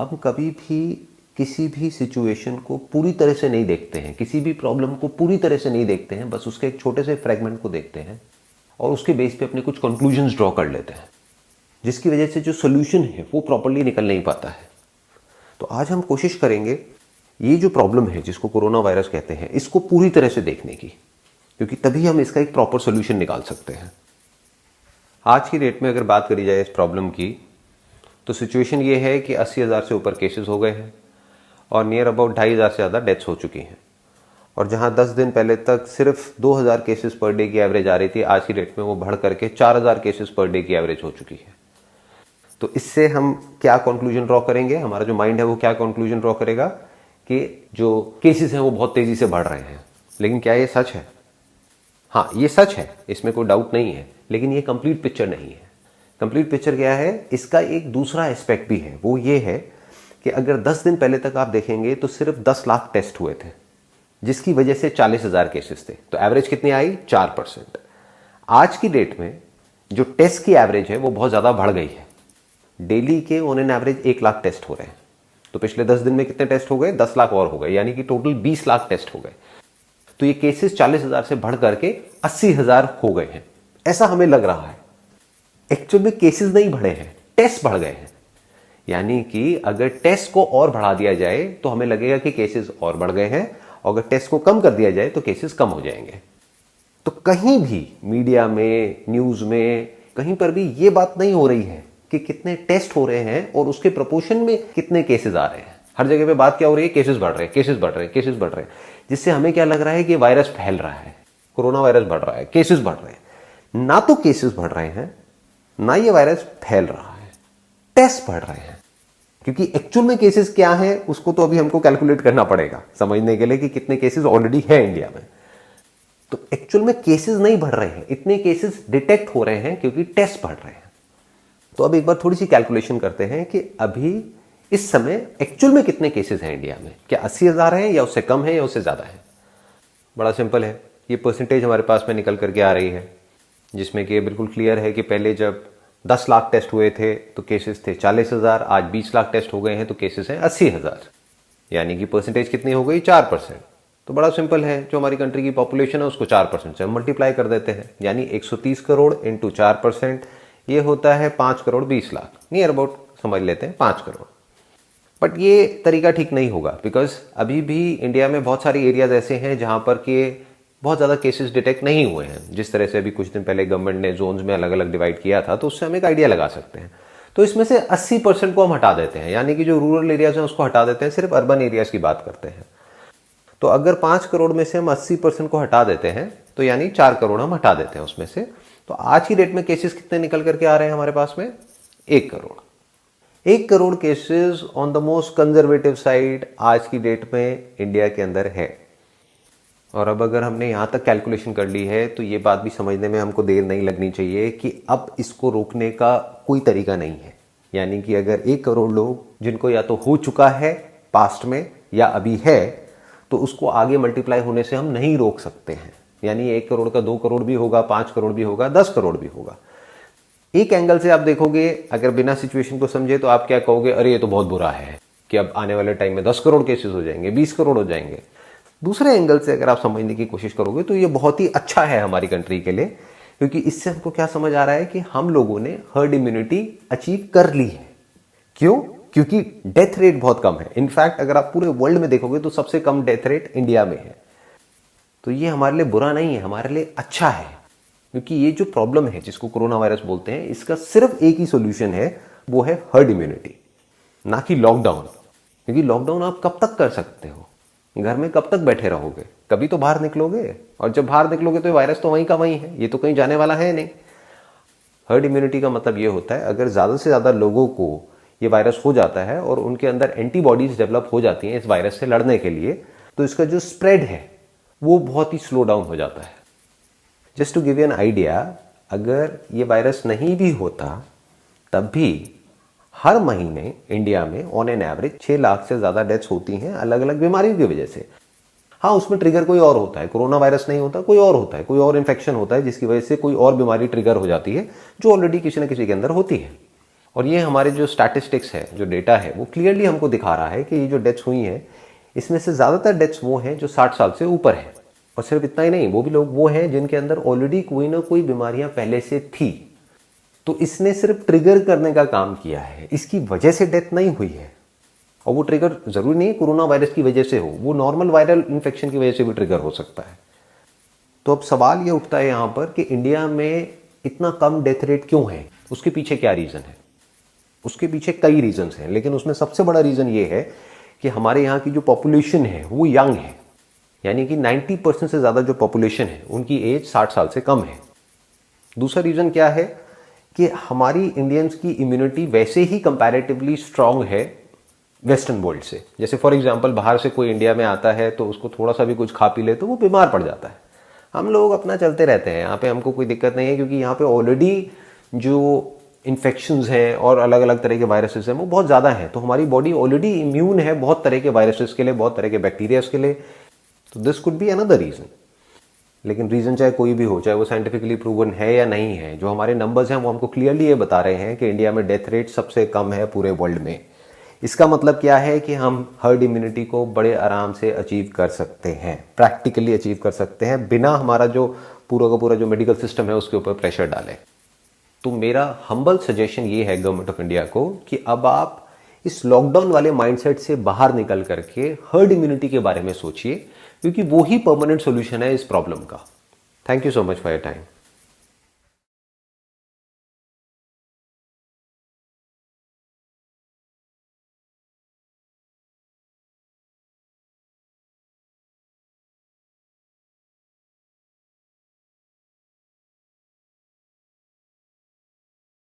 हम कभी भी किसी भी सिचुएशन को पूरी तरह से नहीं देखते हैं, किसी भी प्रॉब्लम को पूरी तरह से नहीं देखते हैं, बस उसके एक छोटे से फ्रेगमेंट को देखते हैं और उसके बेस पे अपने कुछ कंक्लूजन्स ड्रॉ कर लेते हैं, जिसकी वजह से जो सोल्यूशन है वो प्रॉपर्ली निकल नहीं पाता है। तो आज हम कोशिश करेंगे ये जो प्रॉब्लम है जिसको कोरोना वायरस कहते हैं, इसको पूरी तरह से देखने की, क्योंकि तभी हम इसका एक प्रॉपर सोल्यूशन निकाल सकते हैं। आज की डेट में अगर बात करी जाए इस प्रॉब्लम की, तो सिचुएशन ये है कि 80,000 से ऊपर केसेस हो गए हैं और नियर अबाउट 2,500 से ज़्यादा डेथ्स हो चुकी हैं। और जहां 10 दिन पहले तक सिर्फ 2,000 केसेस पर डे की एवरेज आ रही थी, आज की डेट में वो बढ़ करके 4,000 केसेस पर डे की एवरेज हो चुकी है। तो इससे हम क्या कंक्लूजन ड्रॉ करेंगे, हमारा जो माइंड है वो क्या कंक्लूजन ड्रॉ करेगा कि जो केसेस हैं वो बहुत तेजी से बढ़ रहे हैं। लेकिन क्या ये सच है? हाँ, ये सच है, इसमें कोई डाउट नहीं है, लेकिन ये कंप्लीट पिक्चर नहीं है। कंप्लीट पिक्चर क्या है? इसका एक दूसरा एस्पेक्ट भी है, वो ये है कि अगर 10 दिन पहले तक आप देखेंगे तो सिर्फ 10 लाख टेस्ट हुए थे, जिसकी वजह से 40,000 केसेस थे। तो एवरेज कितनी आई? 4%। आज की डेट में जो टेस्ट की एवरेज है वो बहुत ज़्यादा बढ़ गई है। डेली के on an average 1 lakh test हो रहे हैं। तो पिछले 10 दिन में कितने टेस्ट हो गए? 10 लाख और हो गए, यानी कि टोटल 20 लाख टेस्ट हो गए। तो ये केसेस 40,000 से बढ़ करके 80,000 हो गए हैं, ऐसा हमें लग रहा है। एक्चुअल में केसेस नहीं बढ़े हैं, टेस्ट बढ़ गए हैं। यानी कि अगर टेस्ट को और बढ़ा दिया जाए तो हमें लगेगा कि केसेस और बढ़ गए हैं, और अगर टेस्ट को कम कर दिया जाए तो केसेस कम हो जाएंगे। तो कहीं भी मीडिया में, न्यूज में, कहीं पर भी ये बात नहीं हो रही है कि कितने टेस्ट हो रहे हैं और उसके प्रोपोर्शन में कितने केसेस आ रहे हैं। हर जगह पे बात क्या हो रही है? केसेस बढ़ रहे हैं, केसेस बढ़ रहे हैं, केसेस बढ़ रहे हैं, जिससे हमें क्या लग रहा है कि वायरस फैल रहा है, कोरोना वायरस बढ़ रहा है, केसेस बढ़ रहे हैं। ना तो केसेस बढ़ रहे हैं, ना ये वायरस फैल रहा है, टेस्ट बढ़ रहे हैं। क्योंकि एक्चुअल में केसेस क्या है उसको तो अभी हमको कैलकुलेट करना पड़ेगा समझने के लिए कि कितने केसेस ऑलरेडी है इंडिया में। तो एक्चुअल में केसेस नहीं बढ़ रहे हैं, इतने केसेस डिटेक्ट हो रहे हैं क्योंकि टेस्ट बढ़ रहे हैं। तो अब एक बार थोड़ी सी कैलकुलेशन करते हैं कि अभी इस समय एक्चुअल में कितने केसेस हैं इंडिया में। क्या 80,000 है, या उससे कम है, या उससे ज्यादा है? बड़ा सिंपल है, ये परसेंटेज हमारे पास में निकल करके आ रही है, जिसमें कि बिल्कुल क्लियर है कि पहले जब 10 लाख टेस्ट हुए थे तो केसेस थे 40,000, आज 20 लाख टेस्ट हो गए हैं तो केसेस हैं 80,000, यानी कि परसेंटेज कितनी हो गई? 4%। तो बड़ा सिंपल है, जो हमारी कंट्री की पॉपुलेशन है उसको 4% से हम मल्टीप्लाई कर देते हैं, यानी 130 करोड़ इंटू 4%, ये होता है 5 करोड़ 20 लाख, नियर अबाउट समझ लेते हैं 5 करोड़। बट ये तरीका ठीक नहीं होगा, बिकॉज अभी भी इंडिया में बहुत सारी एरियाज ऐसे हैं जहां पर के बहुत ज़्यादा केसेस डिटेक्ट नहीं हुए हैं। जिस तरह से अभी कुछ दिन पहले गवर्नमेंट ने जोन्स में अलग अलग डिवाइड किया था, तो उससे हम एक आइडिया लगा सकते हैं। तो इसमें से 80% को हम हटा देते हैं, यानी कि जो रूरल एरियाज हैं उसको हटा देते हैं, सिर्फ अर्बन एरियाज की बात करते हैं। तो अगर 5 करोड़ में से हम 80% को हटा देते हैं, तो यानी 4 करोड़ हम हटा देते हैं उसमें से। तो आज की डेट में केसेस कितने निकल करके आ रहे हैं हमारे पास में? 1 crore. 1 crore cases on the most conservative side आज की डेट में इंडिया के अंदर है। और अब अगर हमने यहां तक कैलकुलेशन कर ली है तो ये बात भी समझने में हमको देर नहीं लगनी चाहिए कि अब इसको रोकने का कोई तरीका नहीं है। यानी कि अगर 1 करोड़ लोग जिनको या तो हो चुका है पास्ट में या अभी है, तो उसको आगे मल्टीप्लाई होने से हम नहीं रोक सकते हैं। यानी 1 करोड़ का 2 करोड़ भी होगा, 5 करोड़ भी होगा, 10 करोड़ भी होगा। एक एंगल से आप देखोगे, अगर बिना सिचुएशन को समझे तो आप क्या कहोगे? अरे ये तो बहुत बुरा है कि अब आने वाले टाइम में 10 करोड़ केसेस हो जाएंगे, 20 करोड़ हो जाएंगे। दूसरे एंगल से अगर आप समझने की कोशिश करोगे तो ये बहुत ही अच्छा है हमारी कंट्री के लिए, क्योंकि इससे हमको क्या समझ आ रहा है कि हम लोगों ने हर्ड इम्यूनिटी अचीव कर ली है। क्यों? क्योंकि डेथ रेट बहुत कम है। इनफैक्ट अगर आप पूरे वर्ल्ड में देखोगे तो सबसे कम डेथ रेट इंडिया में है। तो ये हमारे लिए बुरा नहीं है, हमारे लिए अच्छा है, क्योंकि ये जो प्रॉब्लम है जिसको कोरोना वायरस बोलते हैं, इसका सिर्फ एक ही सोल्यूशन है, वो है हर्ड इम्यूनिटी, ना कि लॉकडाउन। क्योंकि लॉकडाउन आप कब तक कर सकते हो? घर में कब तक बैठे रहोगे? कभी तो बाहर निकलोगे, और जब बाहर निकलोगे तो वायरस तो वहीं का वहीं है, ये तो कहीं जाने वाला है नहीं। हर्ड इम्यूनिटी का मतलब ये होता है, अगर ज्यादा से ज्यादा लोगों को ये वायरस हो जाता है और उनके अंदर एंटीबॉडीज डेवलप हो जाती हैं इस वायरस से लड़ने के लिए, तो इसका जो स्प्रेड है वो बहुत ही स्लो डाउन हो जाता है। Just to give you an idea, अगर ये वायरस नहीं भी होता तब भी हर महीने इंडिया में ऑन एन एवरेज 6 लाख से ज्यादा डेथ्स होती हैं अलग अलग बीमारियों की वजह से। हाँ, उसमें ट्रिगर कोई और होता है, कोरोना वायरस नहीं होता, कोई और होता है, कोई और इन्फेक्शन होता है जिसकी वजह से कोई और बीमारी ट्रिगर हो जाती है जो ऑलरेडी किसी न किसी के अंदर होती है। और ये हमारे जो स्टैटिस्टिक्स है, जो डेटा है, वो क्लियरली हमको दिखा रहा है कि ये जो डेथ्स हुई हैं, इसमें से ज़्यादातर डेथ्स वो हैं जो 60 साल से ऊपर हैं। और सिर्फ इतना ही नहीं, वो भी लोग वो हैं जिनके अंदर ऑलरेडी कोई ना कोई बीमारियां पहले से थी। तो इसने सिर्फ ट्रिगर करने का काम किया है, इसकी वजह से डेथ नहीं हुई है। और वो ट्रिगर जरूरी नहीं कोरोना वायरस की वजह से हो, वो नॉर्मल वायरल इन्फेक्शन की वजह से भी ट्रिगर हो सकता है। तो अब सवाल ये उठता है यहाँ पर कि इंडिया में इतना कम डेथ रेट क्यों है, उसके पीछे क्या रीज़न है? उसके पीछे कई रीजंस हैं, लेकिन उसमें सबसे बड़ा रीज़न ये है कि हमारे यहाँ की जो पॉपुलेशन है वो यंग है। यानी कि 90% से ज़्यादा जो पॉपुलेशन है उनकी एज 60 साल से कम है। दूसरा रीज़न क्या है कि हमारी इंडियंस की इम्यूनिटी वैसे ही कंपैरेटिवली स्ट्रांग है वेस्टर्न वर्ल्ड से। जैसे फॉर एग्जांपल बाहर से कोई इंडिया में आता है तो उसको थोड़ा सा भी कुछ खा पी ले तो वो बीमार पड़ जाता है। हम लोग अपना चलते रहते हैं, यहाँ पे हमको कोई दिक्कत नहीं है, क्योंकि यहाँ पे ऑलरेडी जो इन्फेक्शंस हैं और अलग अलग तरह के वायरसेस हैं वो बहुत ज़्यादा हैं। तो हमारी बॉडी ऑलरेडी इम्यून है बहुत तरह के वायरसेस के लिए, बहुत तरह के बैक्टीरियाज के लिए। तो this could be another reason. लेकिन रीज़न चाहे कोई भी हो, चाहे वो साइंटिफिकली प्रूवन है या नहीं है, जो हमारे नंबर्स हैं वो हमको क्लियरली ये बता रहे हैं कि इंडिया में डेथ रेट सबसे कम है पूरे वर्ल्ड में। इसका मतलब क्या है कि हम हर्ड इम्यूनिटी को बड़े आराम से अचीव कर सकते हैं, प्रैक्टिकली अचीव कर सकते हैं, बिना हमारा जो पूरा का पूरा जो मेडिकल सिस्टम है उसके ऊपर प्रेशर डालें। तो मेरा हम्बल सजेशन ये है गवर्नमेंट ऑफ इंडिया को कि अब आप इस लॉकडाउन वाले माइंडसेट से बाहर निकल करके हर्ड इम्यूनिटी के बारे में सोचिए, क्योंकि वो ही परमानेंट सॉल्यूशन है इस प्रॉब्लम का। Thank you so much for your time.